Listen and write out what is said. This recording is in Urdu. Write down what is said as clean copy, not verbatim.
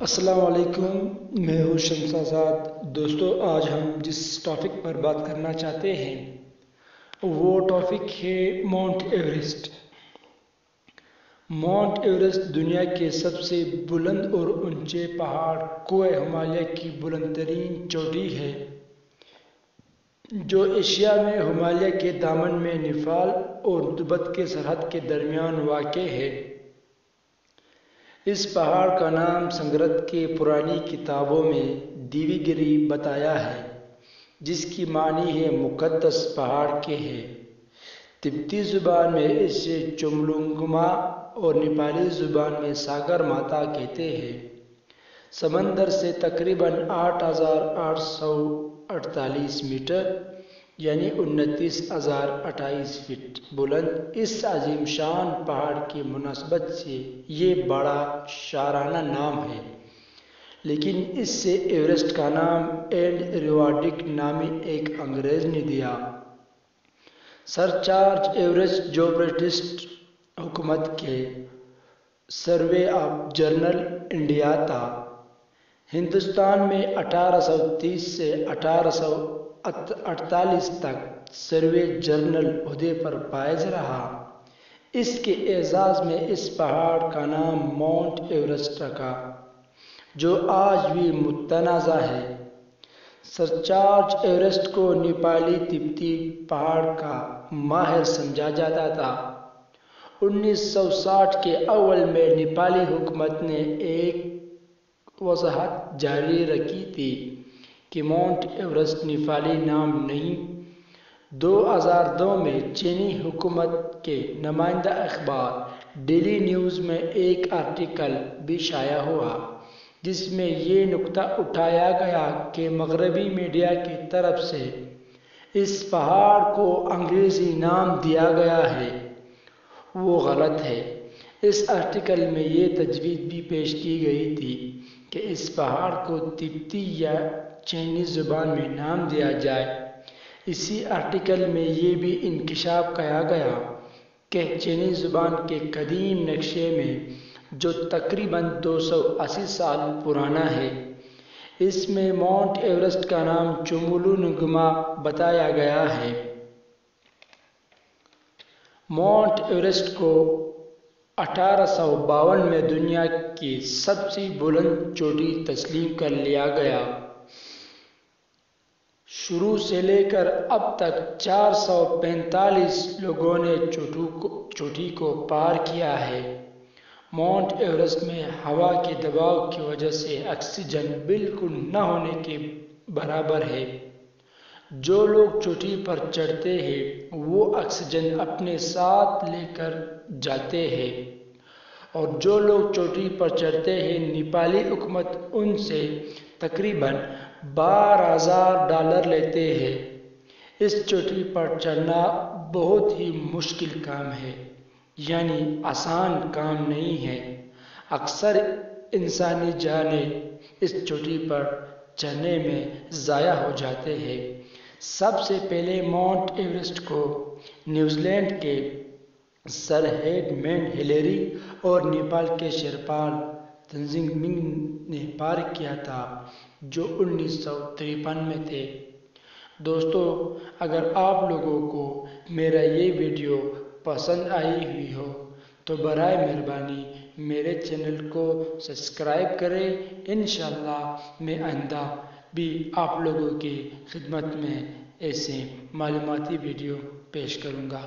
السلام علیکم، میں ہوں شمس آزاد۔ دوستو، آج ہم جس ٹاپک پر بات کرنا چاہتے ہیں وہ ٹاپک ہے ماؤنٹ ایوریسٹ۔ ماؤنٹ ایوریسٹ دنیا کے سب سے بلند اور اونچے پہاڑ کوہ ہمالیہ کی بلند ترین چوٹی ہے، جو ایشیا میں ہمالیہ کے دامن میں نیپال اور تبت کے سرحد کے درمیان واقع ہے۔ اس پہاڑ کا نام سنسکرت کے پرانی کتابوں میں دیوی گری بتایا ہے، جس کی معنی ہے مقدس پہاڑ کے ہے۔ تبتی زبان میں اسے چومولونگما اور نیپالی زبان میں ساگر ماتا کہتے ہیں۔ سمندر سے تقریباً 8,848 میٹر یعنی 29,028 فٹ بلند اس عظیم شان پہاڑ کی مناسبت سے یہ بڑا شاعرانہ نام ہے، لیکن اس سے ایوریسٹ کا نام ایڈورڈ نامی ایک انگریز نے دیا۔ سر چارلس ایوریسٹ، جو برٹش حکومت کے سروے آف جنرل انڈیا تھا، ہندوستان میں 1830 سے 1848 تک سروے جنرل عہدے پر فائز رہا۔ اس کے اعزاز میں اس پہاڑ کا نام ماؤنٹ ایوریسٹ رکھا، جو آج بھی متنازع ہے۔ سر چارلس ایوریسٹ کو نیپالی تبتی پہاڑ کا ماہر سمجھا جاتا تھا۔ 1960 کے اوائل میں نیپالی حکومت نے ایک وضاحت جاری رکھی تھی کہ ماؤنٹ ایوریسٹ نیپالی نام نہیں۔ 2002 میں چینی حکومت کے نمائندہ اخبار ڈیلی نیوز میں ایک آرٹیکل بھی شائع ہوا، جس میں یہ نکتہ اٹھایا گیا کہ مغربی میڈیا کی طرف سے اس پہاڑ کو انگریزی نام دیا گیا ہے، وہ غلط ہے۔ اس آرٹیکل میں یہ تجویز بھی پیش کی گئی تھی کہ اس پہاڑ کو تبتی یا چینی زبان میں نام دیا جائے۔ اسی آرٹیکل میں یہ بھی انکشاف کیا گیا کہ چینی زبان کے قدیم نقشے میں، جو تقریباً 280 سال پرانا ہے، اس میں ماؤنٹ ایوریسٹ کا نام چومولونگما بتایا گیا ہے۔ ماؤنٹ ایوریسٹ کو 1852 میں دنیا کی سب سے بلند چوٹی تسلیم کر لیا گیا۔ شروع سے لے کر اب تک 445 لوگوں نے چوٹی کو پار کیا ہے۔ ماؤنٹ ایوریسٹ میں ہوا کے دباؤ کی وجہ سے آکسیجن بالکل نہ ہونے کے برابر ہے۔ جو لوگ چوٹی پر چڑھتے ہیں وہ آکسیجن اپنے ساتھ لے کر جاتے ہیں، اور جو لوگ چوٹی پر چڑھتے ہیں نیپالی حکومت ان سے تقریباً $12,000 لیتے ہیں۔ اس چوٹی پر چڑھنا بہت ہی مشکل کام ہے، یعنی آسان کام نہیں ہے۔ اکثر انسانی جانیں اس چوٹی پر چڑھنے میں ضائع ہو جاتے ہیں۔ سب سے پہلے ماؤنٹ ایوریسٹ کو نیوزی لینڈ کے سر ایڈمنڈ ہلیری اور نیپال کے شیرپا تنگزی منگے نے پار کیا تھا، جو 1953 میں تھے۔ دوستو، اگر آپ لوگوں کو میرا یہ ویڈیو پسند آئی ہوئی ہو تو برائے مہربانی میرے چینل کو سبسکرائب کریں۔ انشاءاللہ میں آئندہ بھی آپ لوگوں کی خدمت میں ایسے معلوماتی ویڈیو پیش کروں گا۔